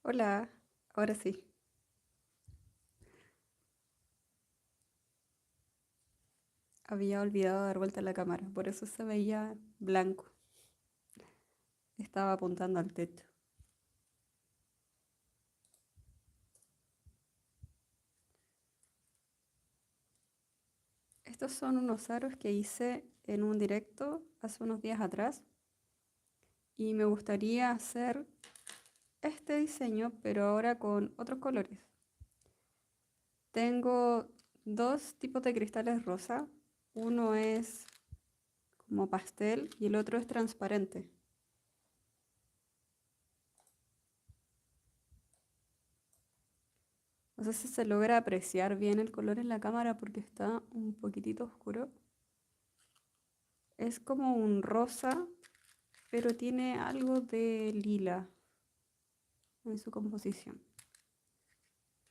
Hola, ahora sí. Había olvidado dar vuelta a la cámara, por eso se veía blanco. Estaba apuntando al techo. Estos son unos aros que hice en un directo hace unos días atrás y me gustaría hacer este diseño, pero ahora con otros colores. Tengo dos tipos de cristales rosa. Uno es como pastel y el otro es transparente. No sé si se logra apreciar bien el color en la cámara porque está un poquitito oscuro. Es como un rosa, pero tiene algo de lila en su composición.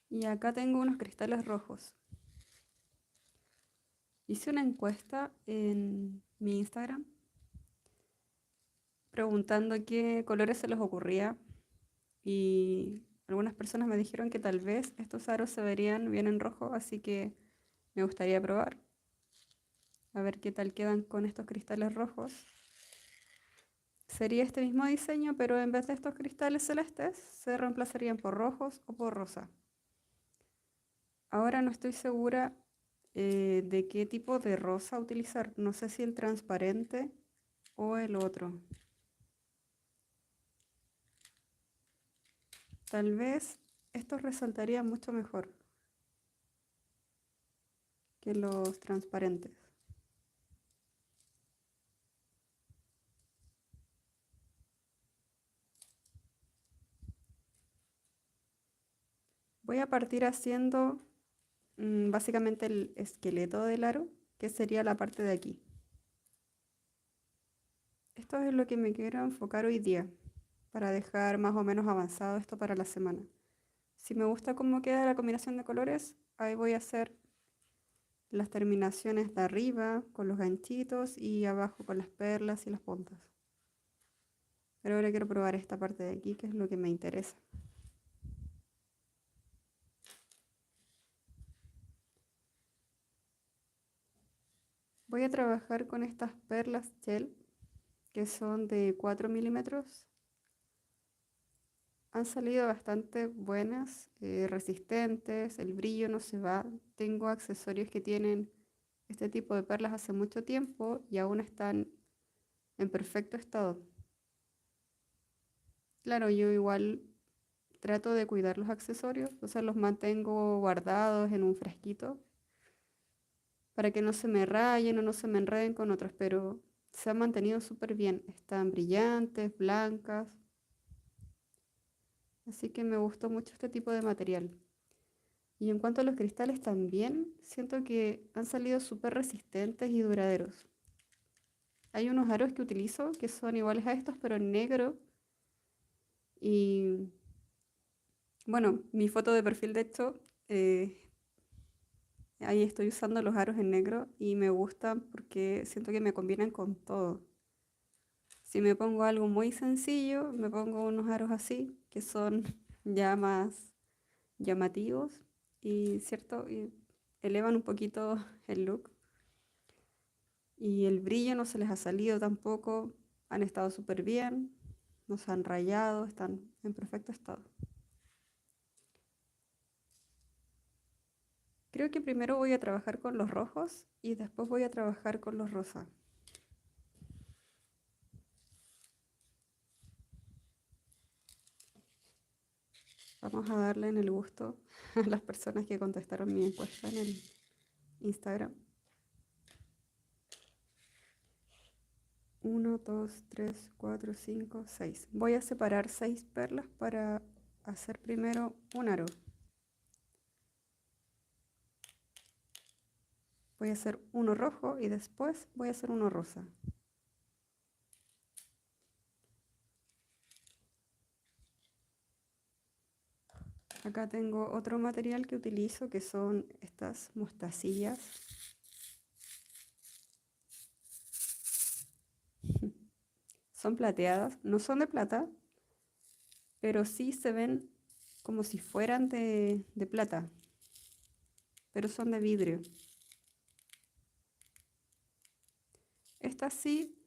Y acá tengo unos cristales rojos. Hice una encuesta en mi Instagram preguntando qué colores se les ocurría y algunas personas me dijeron que tal vez estos aros se verían bien en rojo, así que me gustaría probar a ver qué tal quedan con estos cristales rojos. Sería este mismo diseño, pero en vez de estos cristales celestes, se reemplazarían por rojos o por rosa. Ahora no estoy segura de qué tipo de rosa utilizar. No sé si el transparente o el otro. Tal vez estos resaltarían mucho mejor que los transparentes. Voy a partir haciendo básicamente el esqueleto del aro, que sería la parte de aquí. Esto es lo que me quiero enfocar hoy día, para dejar más o menos avanzado esto para la semana. Si me gusta cómo queda la combinación de colores, ahí voy a hacer las terminaciones de arriba con los ganchitos y abajo con las perlas y las puntas. Pero ahora quiero probar esta parte de aquí, que es lo que me interesa. Voy a trabajar con estas perlas gel, que son de 4 milímetros. Han salido bastante buenas, resistentes, el brillo no se va. Tengo accesorios que tienen este tipo de perlas hace mucho tiempo y aún están en perfecto estado. Claro, yo igual trato de cuidar los accesorios, o sea, los mantengo guardados en un frasquito para que no se me rayen o no se me enreden con otros, pero se han mantenido súper bien. Están brillantes, blancas, así que me gustó mucho este tipo de material. Y en cuanto a los cristales también, siento que han salido súper resistentes y duraderos. Hay unos aros que utilizo que son iguales a estos, pero en negro. Y bueno, mi foto de perfil, de hecho, ahí estoy usando los aros en negro y me gustan porque siento que me combinan con todo. Si me pongo algo muy sencillo, me pongo unos aros así, que son ya más llamativos y, ¿cierto? Y elevan un poquito el look. Y el brillo no se les ha salido tampoco, han estado súper bien, no se han rayado, están en perfecto estado. Creo que primero voy a trabajar con los rojos y después voy a trabajar con los rosas. Vamos a darle en el gusto a las personas que contestaron mi encuesta en el Instagram. 1, 2, 3, 4, 5, 6. Voy a separar 6 perlas para hacer primero un aro. Voy a hacer uno rojo y después voy a hacer uno rosa. Acá tengo otro material que utilizo que son estas mostacillas. Son plateadas, no son de plata, pero sí se ven como si fueran de plata, pero son de vidrio. Estas sí,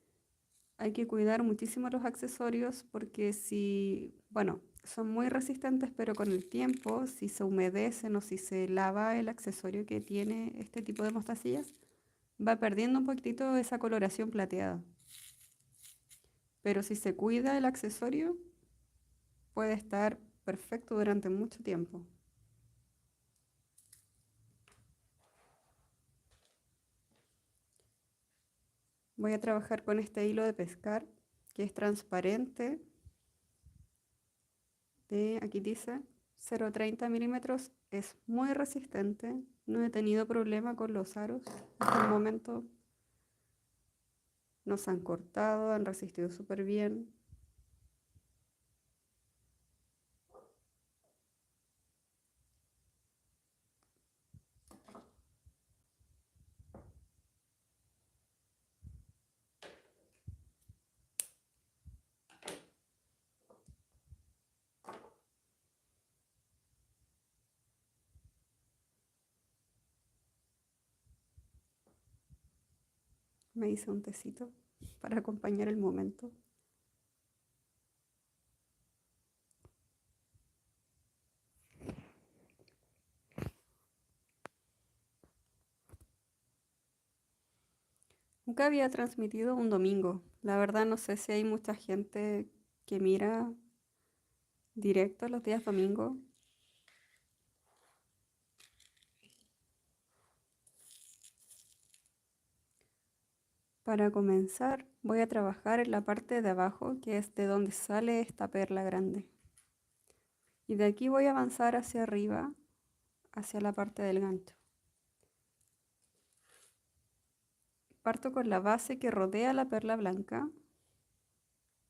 hay que cuidar muchísimo los accesorios porque si, bueno, son muy resistentes, pero con el tiempo, si se humedecen o si se lava el accesorio que tiene este tipo de mostacillas, va perdiendo un poquitito esa coloración plateada. Pero si se cuida el accesorio, puede estar perfecto durante mucho tiempo. Voy a trabajar con este hilo de pescar que es transparente, aquí dice 0,30 milímetros, es muy resistente, no he tenido problema con los aros, hasta el momento no se han cortado, han resistido súper bien. Me hice un tecito para acompañar el momento. Nunca había transmitido un domingo. La verdad no sé si hay mucha gente que mira directo los días domingo. Para comenzar, voy a trabajar en la parte de abajo, que es de donde sale esta perla grande. Y de aquí voy a avanzar hacia arriba, hacia la parte del gancho. Parto con la base que rodea la perla blanca,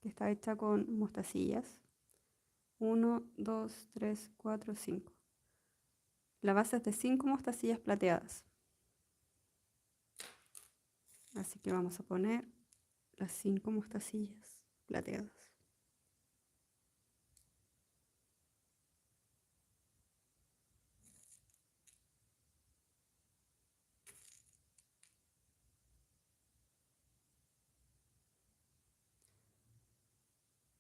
que está hecha con mostacillas. 1, 2, 3, 4, 5. La base es de 5 mostacillas plateadas. Así que vamos a poner las 5 mostacillas plateadas.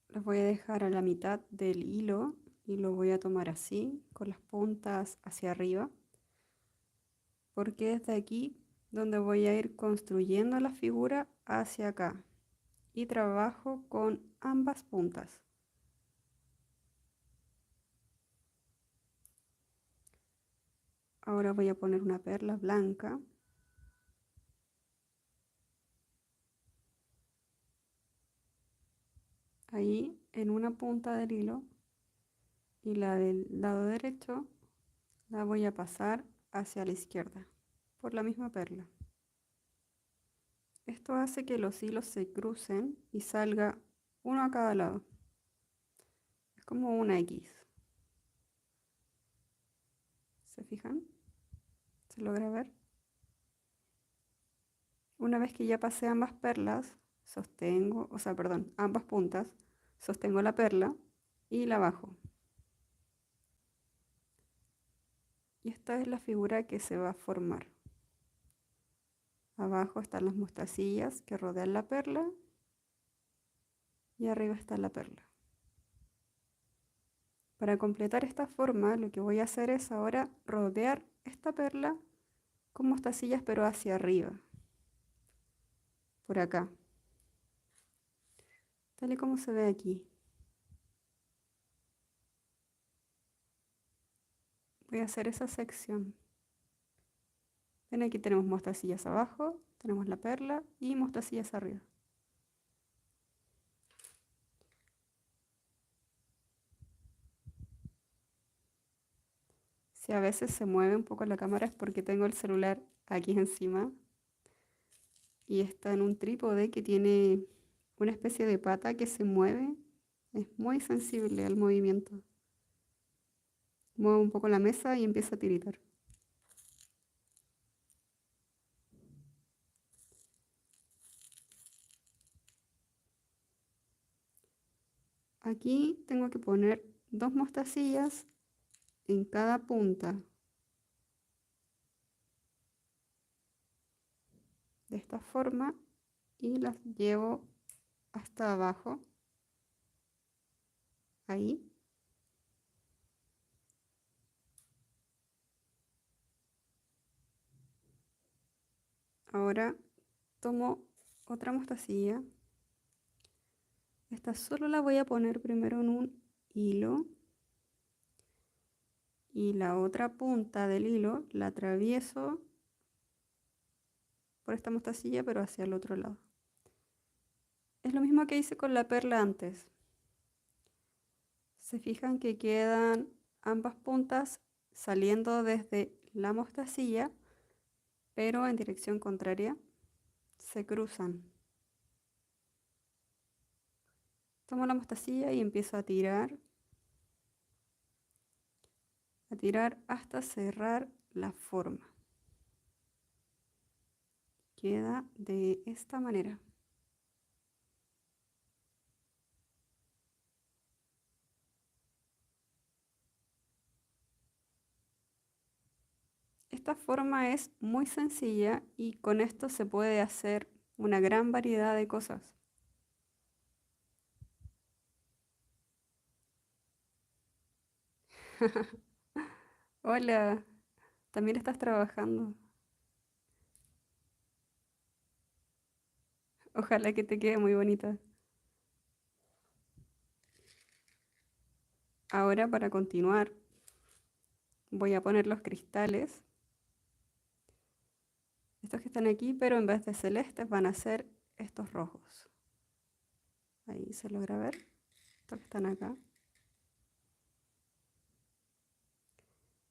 Las voy a dejar a la mitad del hilo y lo voy a tomar así, con las puntas hacia arriba, porque es de aquí donde voy a ir construyendo la figura hacia acá y trabajo con ambas puntas. Ahora voy a poner una perla blanca. Ahí en una punta del hilo y la del lado derecho la voy a pasar hacia la izquierda por la misma perla. Esto hace que los hilos se crucen y salga uno a cada lado. Es como una X. ¿Se fijan? ¿Se logra ver? Una vez que ya pasé ambas perlas, sostengo, o sea, perdón, ambas puntas, sostengo la perla y la bajo. Y esta es la figura que se va a formar. Abajo están las mostacillas que rodean la perla y arriba está la perla. Para completar esta forma, lo que voy a hacer es ahora rodear esta perla con mostacillas pero hacia arriba, por acá, tal y como se ve aquí. Voy a hacer esa sección. Ven, aquí tenemos mostacillas abajo, tenemos la perla y mostacillas arriba. Si a veces se mueve un poco la cámara es porque tengo el celular aquí encima y está en un trípode que tiene una especie de pata que se mueve. Es muy sensible al movimiento. Muevo un poco la mesa y empieza a tiritar. Aquí tengo que poner 2 mostacillas en cada punta de esta forma y las llevo hasta abajo, ahí. Ahora tomo otra mostacilla. Esta solo la voy a poner primero en un hilo y la otra punta del hilo la atravieso por esta mostacilla pero hacia el otro lado. Es lo mismo que hice con la perla antes. Se fijan que quedan ambas puntas saliendo desde la mostacilla pero en dirección contraria. Se cruzan. Tomo la mostacilla y empiezo a tirar hasta cerrar la forma. Queda de esta manera. Esta forma es muy sencilla y con esto se puede hacer una gran variedad de cosas. Hola, también estás trabajando. Ojalá que te quede muy bonita. Ahora para continuar voy a poner los cristales. Estos que están aquí, pero en vez de celestes van a ser estos rojos. Ahí se logra ver. Estos que están acá.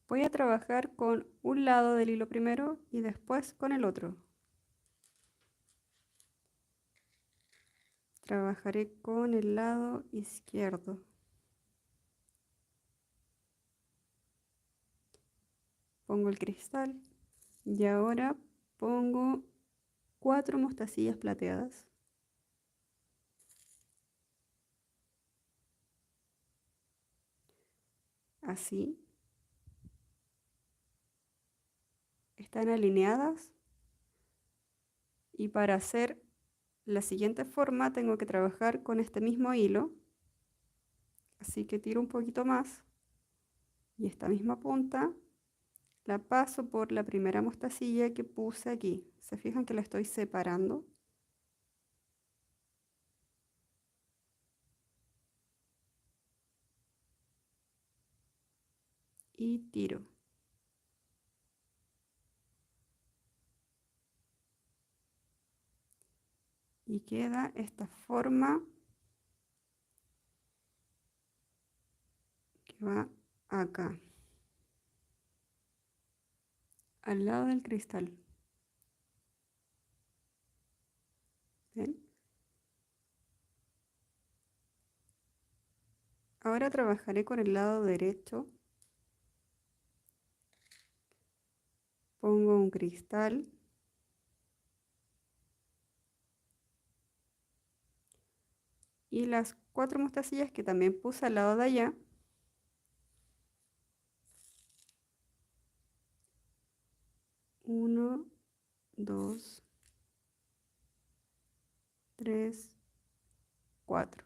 Voy a trabajar con un lado del hilo primero y después con el otro. Trabajaré con el lado izquierdo. Pongo el cristal y ahora pongo 4 mostacillas plateadas. Así. Están alineadas. Y para hacer la siguiente forma tengo que trabajar con este mismo hilo. Así que tiro un poquito más. Y esta misma punta la paso por la primera mostacilla que puse aquí. ¿Se fijan que la estoy separando? Y tiro. Y queda esta forma que va acá, al lado del cristal. ¿Ven? Ahora trabajaré con el lado derecho. Pongo un cristal. Y las 4 mostacillas que también puse al lado de allá. Uno, dos, tres, cuatro.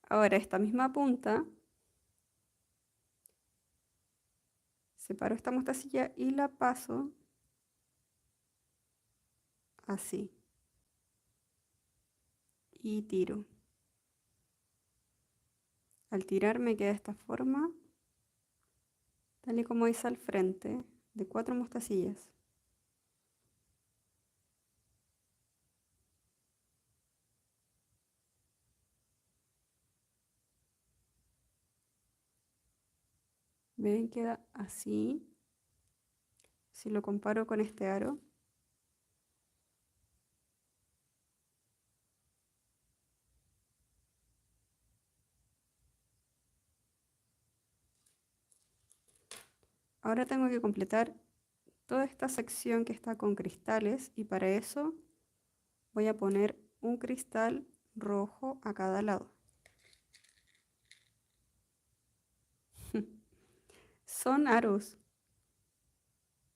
Ahora esta misma punta, separo esta mostacilla y la paso así. Y tiro. Al tirar me queda esta forma, tal y como hice al frente, de 4 mostacillas. ¿Ven? Queda así. Si lo comparo con este aro. Ahora tengo que completar toda esta sección que está con cristales y para eso voy a poner un cristal rojo a cada lado. Son aros.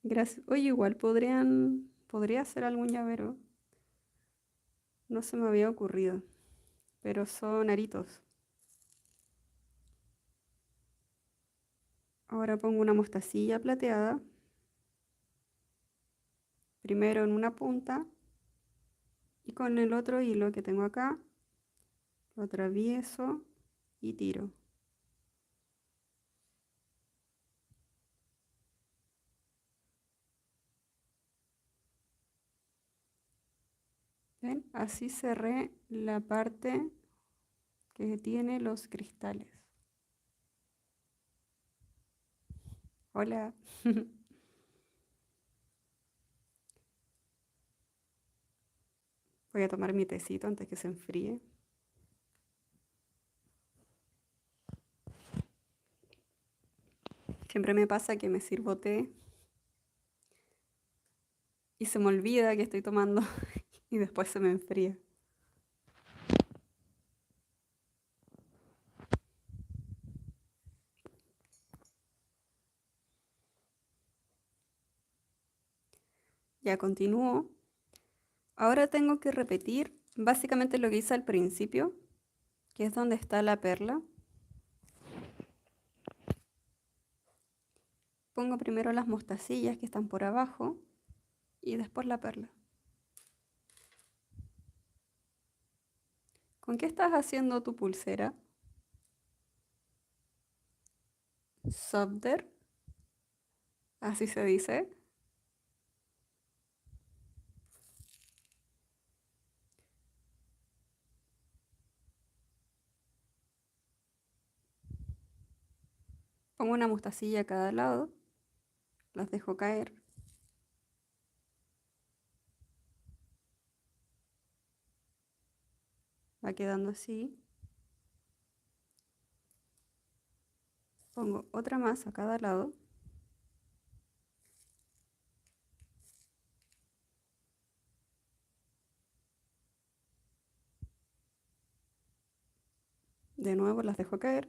Gracias. Oye, igual podría hacer algún llavero. No se me había ocurrido, pero son aritos. Ahora pongo una mostacilla plateada. Primero en una punta y con el otro hilo que tengo acá lo atravieso y tiro. ¿Ven? Así cerré la parte que tiene los cristales. Hola. Voy a tomar mi tecito antes que se enfríe. Siempre me pasa que me sirvo té y se me olvida que estoy tomando y después se me enfría. Ya continúo. Ahora tengo que repetir básicamente lo que hice al principio, que es donde está la perla. Pongo primero las mostacillas que están por abajo y después la perla. ¿Con qué estás haciendo tu pulsera? Solder, así se dice. Pongo una mostacilla a cada lado, las dejo caer. Va quedando así. Pongo otra más a cada lado. De nuevo las dejo caer.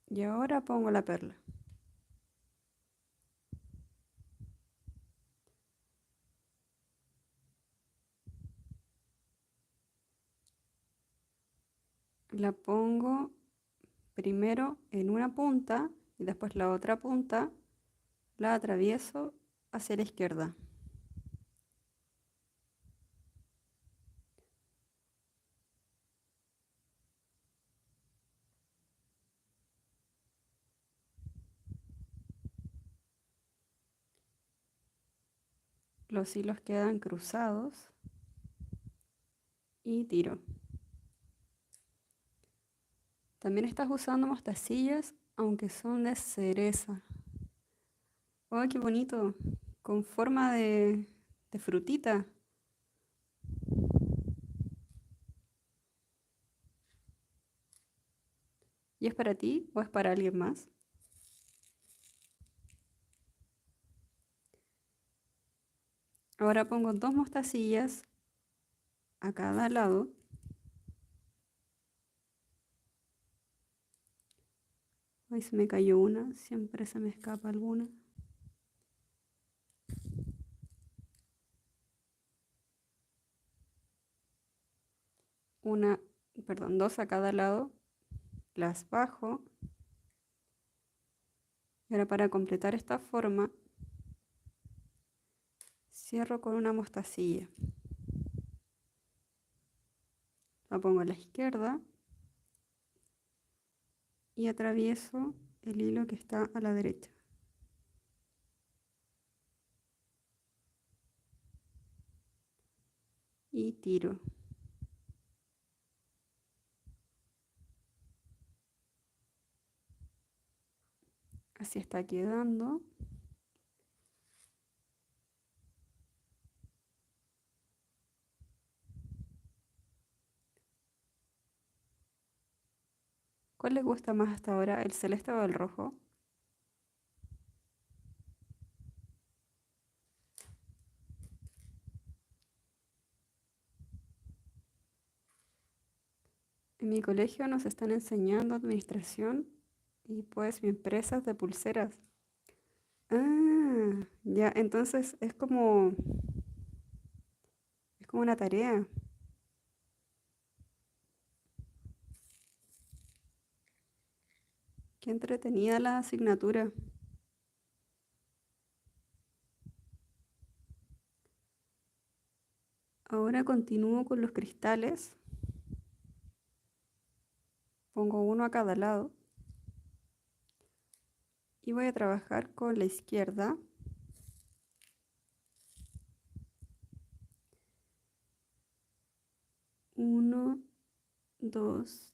Y ahora pongo la perla. La pongo primero en una punta y después la otra punta la atravieso hacia la izquierda. Los hilos quedan cruzados y tiro. También estás usando mostacillas, aunque son de cereza. ¡Oh, qué bonito! Con forma de frutita. ¿Y es para ti o es para alguien más? Ahora pongo dos mostacillas a cada lado. Ahí se me cayó una, siempre se me escapa alguna. Una, perdón, dos a cada lado. Las bajo. Y ahora para completar esta forma, cierro con una mostacilla. La pongo a la izquierda y atravieso el hilo que está a la derecha. Y tiro. Así está quedando. ¿Cuál les gusta más hasta ahora, el celeste o el rojo? En mi colegio nos están enseñando administración y pues mi empresa es de pulseras. Ah, ya, entonces es como una tarea. Qué entretenida la asignatura. Ahora continúo con los cristales. Pongo uno a cada lado y voy a trabajar con la izquierda. Uno, dos,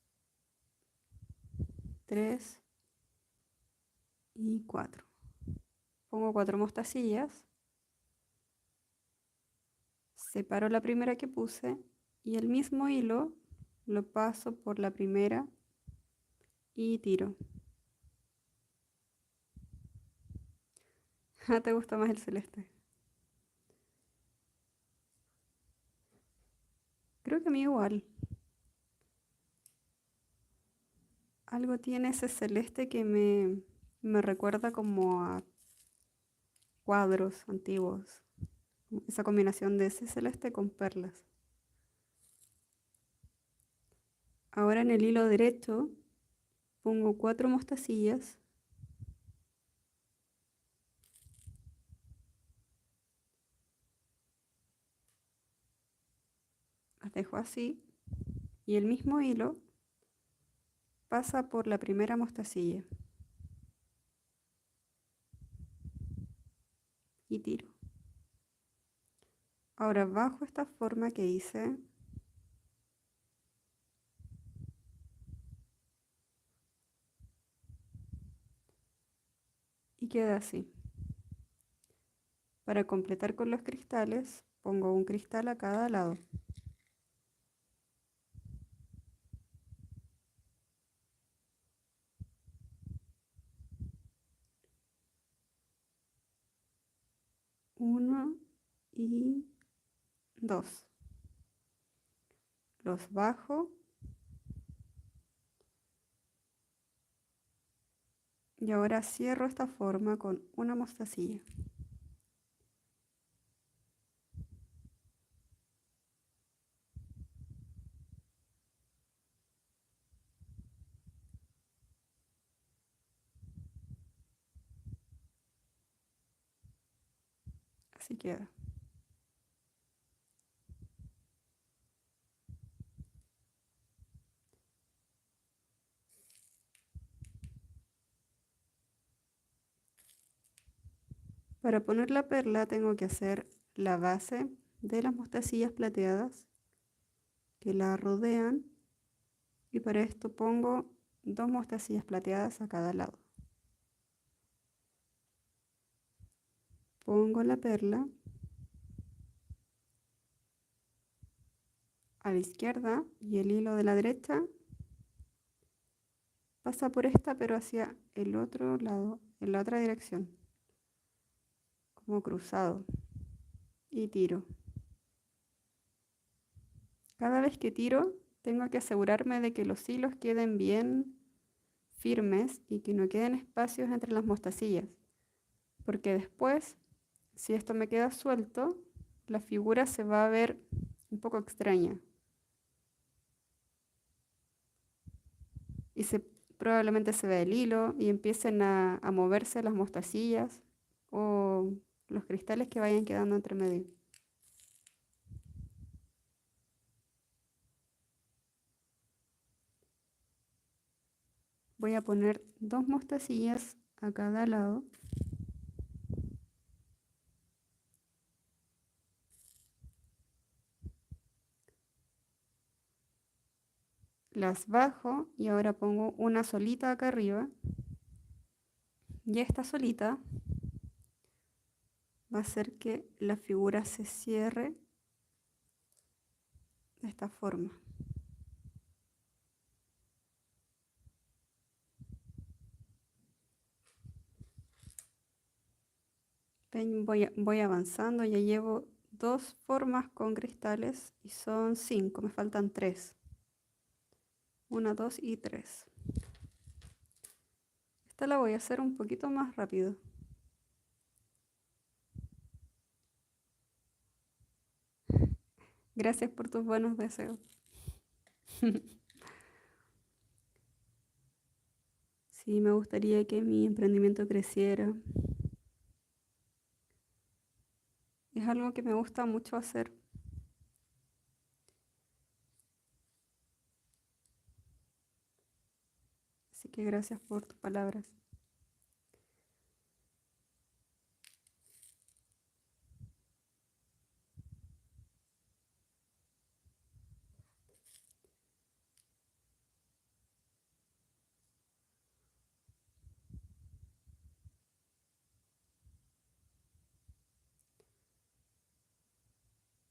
tres y cuatro. Pongo cuatro mostacillas. Separo la primera que puse y el mismo hilo lo paso por la primera y tiro. Ah, ¿te gusta más el celeste? Creo que a mí igual. Algo tiene ese celeste que me recuerda como a cuadros antiguos. Esa combinación de ese celeste con perlas. Ahora en el hilo derecho pongo cuatro mostacillas. Las dejo así. Y el mismo hilo pasa por la primera mostacilla. Y tiro. Ahora bajo esta forma que hice y queda así. Para completar con los cristales, pongo un cristal a cada lado. Uno y dos. Los bajo y ahora cierro esta forma con una mostacilla. Así queda. Para poner la perla tengo que hacer la base de las mostacillas plateadas que la rodean y para esto pongo dos mostacillas plateadas a cada lado. Pongo la perla a la izquierda y el hilo de la derecha pasa por esta pero hacia el otro lado, en la otra dirección, como cruzado y tiro. Cada vez que tiro tengo que asegurarme de que los hilos queden bien firmes y que no queden espacios entre las mostacillas, porque después, si esto me queda suelto, la figura se va a ver un poco extraña y probablemente se vea el hilo y empiecen a moverse las mostacillas o los cristales que vayan quedando entre medio. Voy a poner dos mostacillas a cada lado. Las bajo y ahora pongo una solita acá arriba. Y esta solita va a hacer que la figura se cierre de esta forma. Ven, voy avanzando, ya llevo 2 formas con cristales y son 5, me faltan 3. 1, 2 y 3. Esta la voy a hacer un poquito más rápido. Gracias por tus buenos deseos. Sí, me gustaría que mi emprendimiento creciera. Es algo que me gusta mucho hacer. Así que gracias por tus palabras.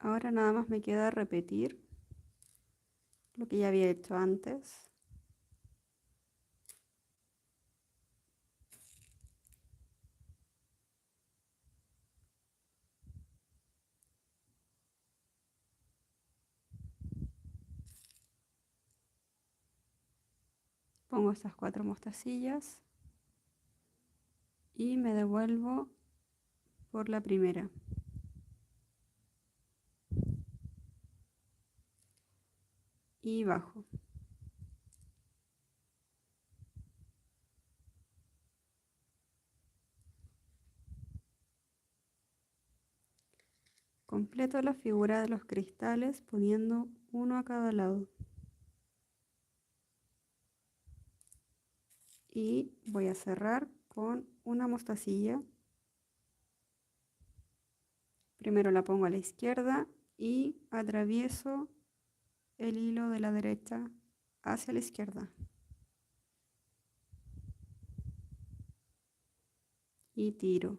Ahora nada más me queda repetir lo que ya había hecho antes. Pongo estas 4 mostacillas y me devuelvo por la primera. Y bajo. Completo la figura de los cristales poniendo uno a cada lado. Y voy a cerrar con una mostacilla. Primero la pongo a la izquierda y atravieso el hilo de la derecha hacia la izquierda. Y tiro.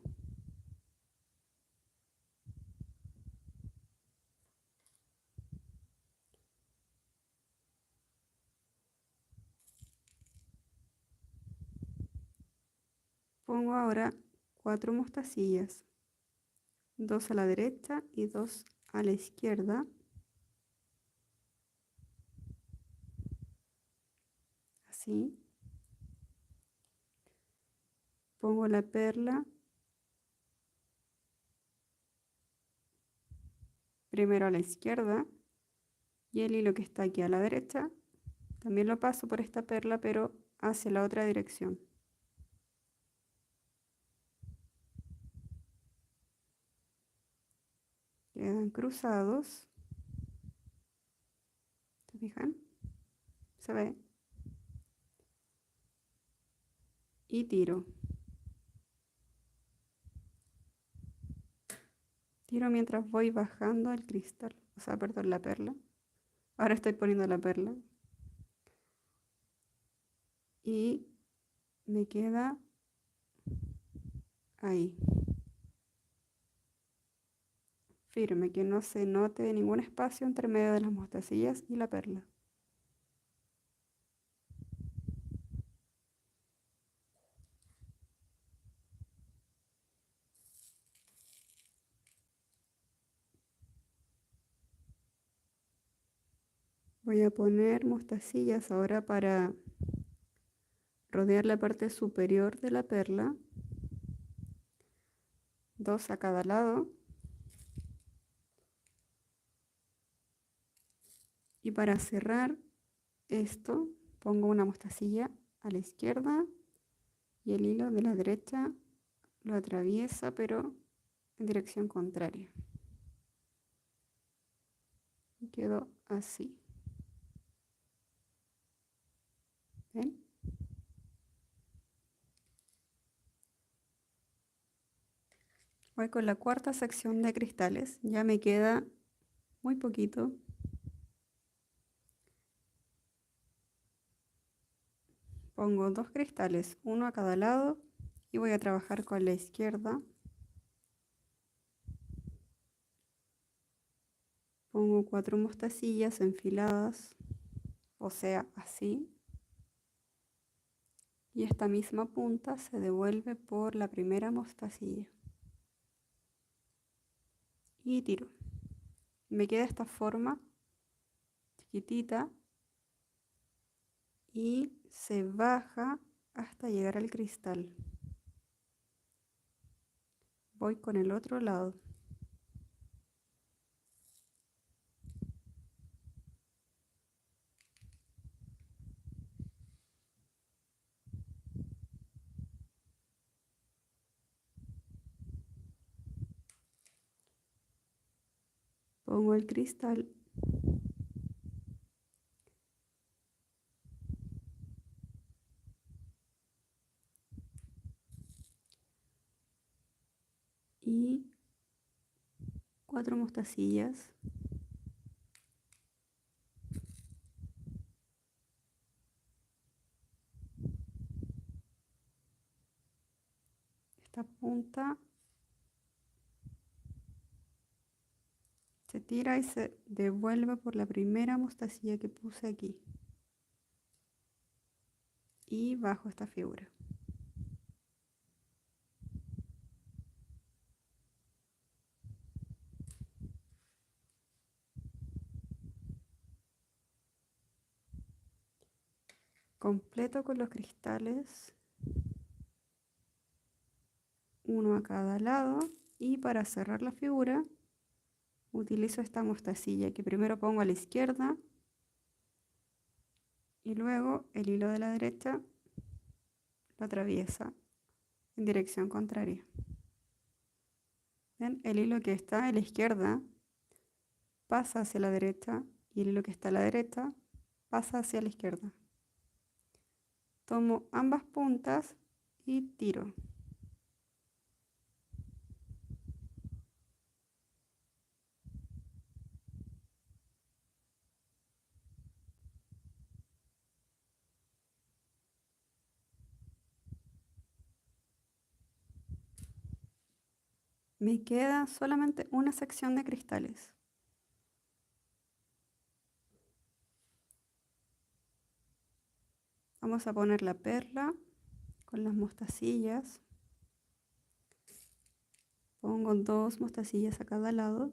Pongo ahora 4 mostacillas, 2 a la derecha y 2 a la izquierda. Así. Pongo la perla primero a la izquierda y el hilo que está aquí a la derecha también lo paso por esta perla, pero hacia la otra dirección. Quedan cruzados. ¿Se fijan? Se ve. Y tiro. Tiro mientras voy bajando el cristal, o sea, perdón, la perla. Ahora estoy poniendo la perla. Y me queda ahí. Firme, que no se note ningún espacio entre medio de las mostacillas y la perla. Voy a poner mostacillas ahora para rodear la parte superior de la perla. 2 a cada lado. Y para cerrar esto, pongo una mostacilla a la izquierda y el hilo de la derecha lo atraviesa, pero en dirección contraria. Y quedó así. ¿Ven? Voy con la cuarta sección de cristales. Ya me queda muy poquito. Pongo 2 cristales, uno a cada lado, y voy a trabajar con la izquierda. Pongo 4 mostacillas enfiladas, o sea, así. Y esta misma punta se devuelve por la primera mostacilla. y tiro. Me queda esta forma chiquitita y se baja hasta llegar al cristal. Voy con el otro lado. Pongo el cristal y 4 mostacillas. Esta punta se tira y se devuelve por la primera mostacilla que puse aquí. Y bajo esta figura. Completo con los cristales, uno a cada lado, y para cerrar la figura utilizo esta mostacilla que primero pongo a la izquierda y luego el hilo de la derecha lo atraviesa en dirección contraria. ¿Ven? El hilo que está a la izquierda pasa hacia la derecha y el hilo que está a la derecha pasa hacia la izquierda. Tomo ambas puntas y tiro. Me queda solamente una sección de cristales. Vamos a poner la perla con las mostacillas. Pongo 2 mostacillas a cada lado.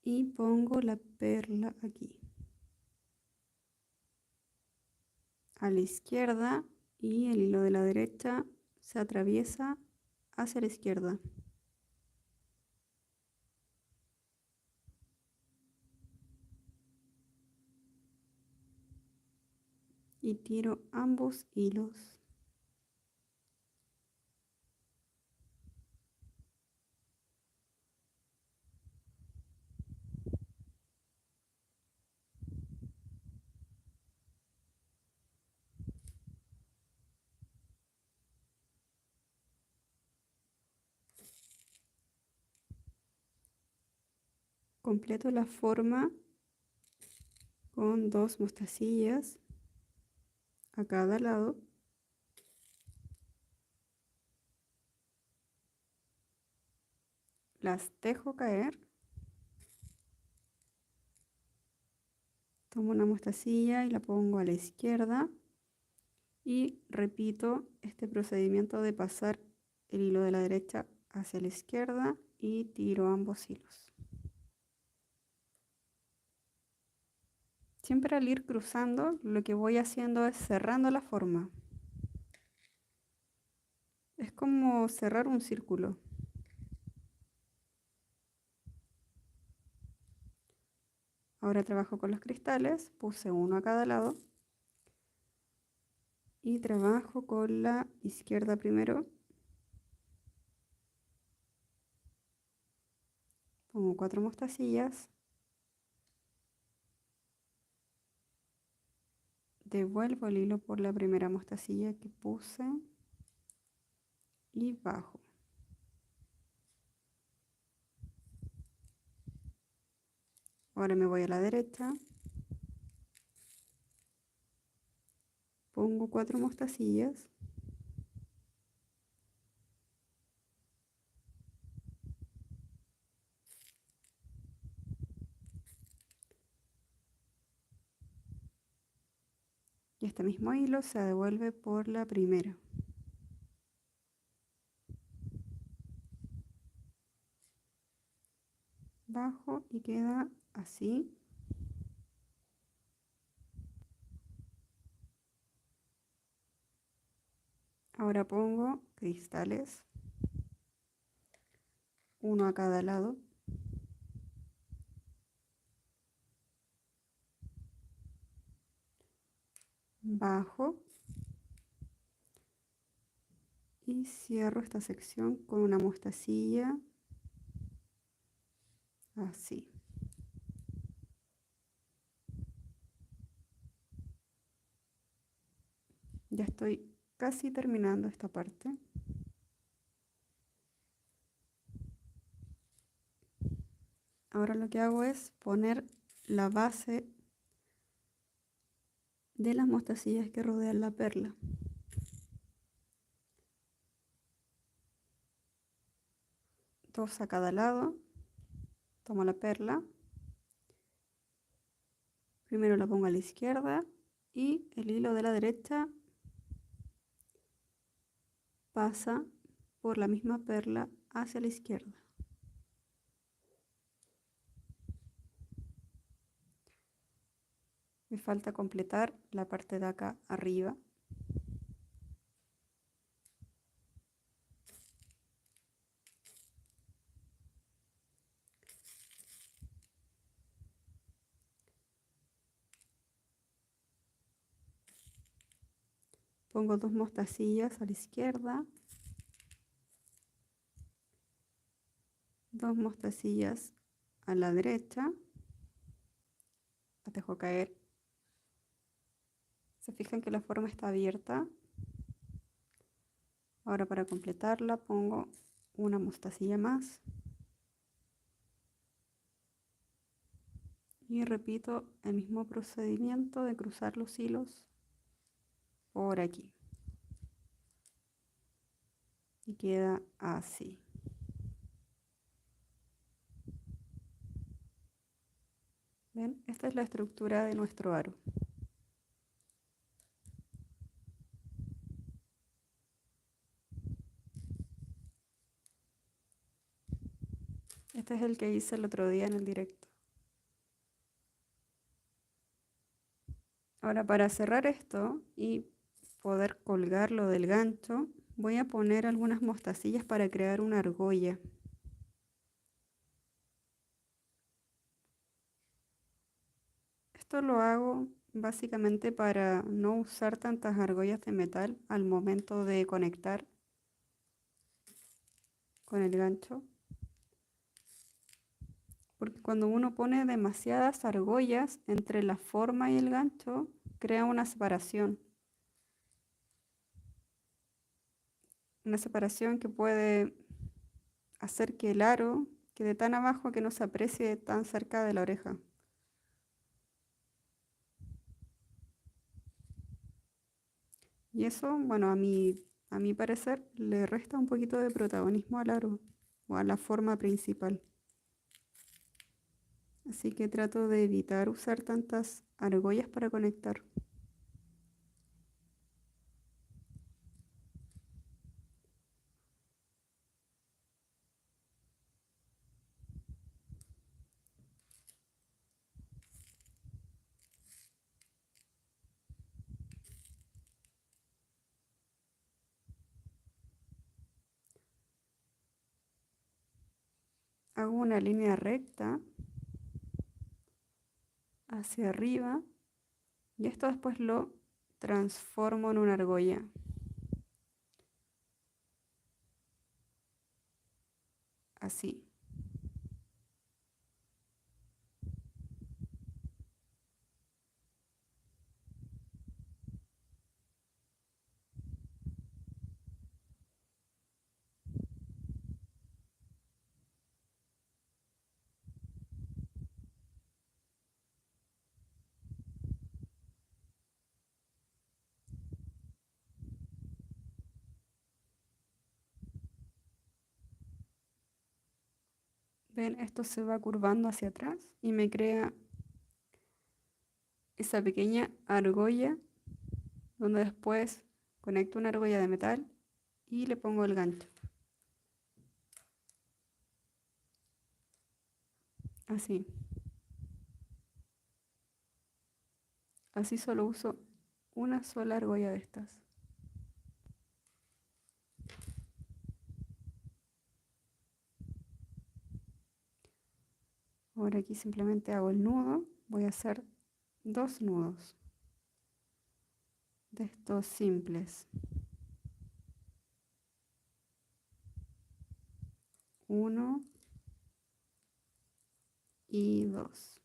Y pongo la perla aquí. A la izquierda y el hilo de la derecha se atraviesa hacia la izquierda. Y tiro ambos hilos. Completo la forma con 2 mostacillas a cada lado. Las dejo caer. Tomo una mostacilla y la pongo a la izquierda. Y repito este procedimiento de pasar el hilo de la derecha hacia la izquierda y tiro ambos hilos. Siempre al ir cruzando, lo que voy haciendo es cerrando la forma. Es como cerrar un círculo. Ahora trabajo con los cristales, puse uno a cada lado. Y trabajo con la izquierda primero. Pongo 4 mostacillas. Devuelvo el hilo por la primera mostacilla que puse. Y bajo. Ahora me voy a la derecha. Pongo 4 mostacillas. Y este mismo hilo se devuelve por la primera. Bajo y queda así. Ahora pongo cristales, uno a cada lado. Bajo y cierro esta sección con una mostacilla, así. Ya estoy casi terminando esta parte. Ahora lo que hago es poner la base de las mostacillas que rodean la perla. Dos a cada lado. Tomo la perla. Primero la pongo a la izquierda y el hilo de la derecha pasa por la misma perla hacia la izquierda. Me falta completar la parte de acá arriba. Pongo dos mostacillas a la izquierda, dos mostacillas a la derecha, las dejo caer. Se fijan que la forma está abierta. Ahora para completarla pongo una mostacilla más y repito el mismo procedimiento de cruzar los hilos por aquí. Y queda así. ¿Ven? Esta es la estructura de nuestro aro. Este es el que hice el otro día en el directo. Ahora para cerrar esto y poder colgarlo del gancho, voy a poner algunas mostacillas para crear una argolla. Esto lo hago básicamente para no usar tantas argollas de metal al momento de conectar con el gancho. Porque cuando uno pone demasiadas argollas entre la forma y el gancho, crea una separación. Una separación que puede hacer que el aro quede tan abajo que no se aprecie tan cerca de la oreja. Y eso, bueno, a mi parecer, le resta un poquito de protagonismo al aro o a la forma principal. Así que trato de evitar usar tantas argollas para conectar. Hago una línea recta hacia arriba y esto después lo transformo en una argolla. Así. ¿Ven? Esto se va curvando hacia atrás y me crea esa pequeña argolla donde después conecto una argolla de metal y le pongo el gancho. Así. Así solo uso una sola argolla de estas. Ahora aquí simplemente hago el nudo. Voy a hacer 2 nudos de estos simples. 1 y 2.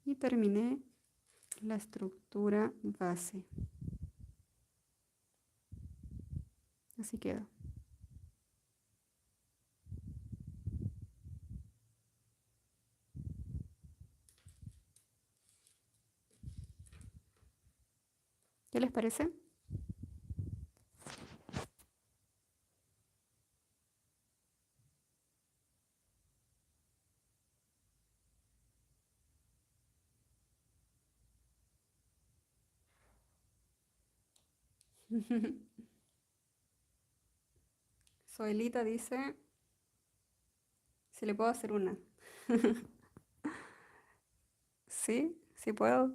Y terminé la estructura base. Así queda. ¿Qué les parece? Soelita dice, si le puedo hacer una. Sí, sí puedo.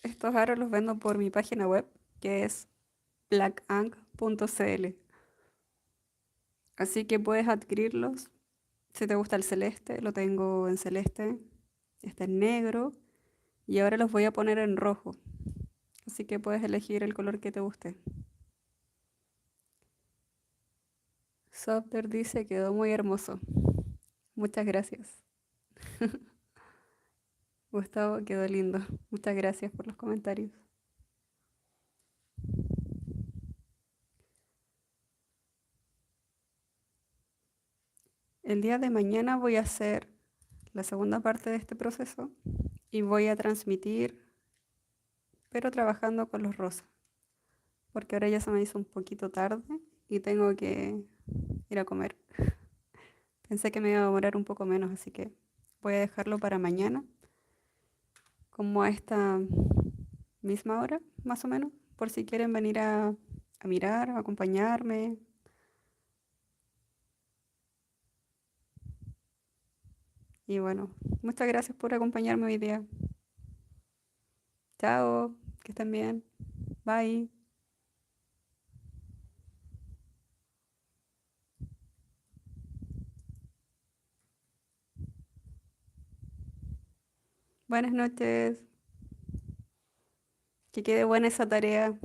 Estos aros los vendo por mi página web, que es blackank.cl. Así que puedes adquirirlos. Si te gusta el celeste, lo tengo en celeste. Está en negro. Y ahora los voy a poner en rojo. Así que puedes elegir el color que te guste. Softer dice, quedó muy hermoso. Muchas gracias. Gustavo, quedó lindo. Muchas gracias por los comentarios. El día de mañana voy a hacer la segunda parte de este proceso y voy a transmitir, pero trabajando con los rosas, porque ahora ya se me hizo un poquito tarde y tengo que ir a comer. Pensé que me iba a demorar un poco menos, así que voy a dejarlo para mañana, como a esta misma hora, más o menos, por si quieren venir a mirar, a acompañarme. Y bueno, muchas gracias por acompañarme hoy día. Chao, que estén bien. Bye. Buenas noches. Que quede buena esa tarea.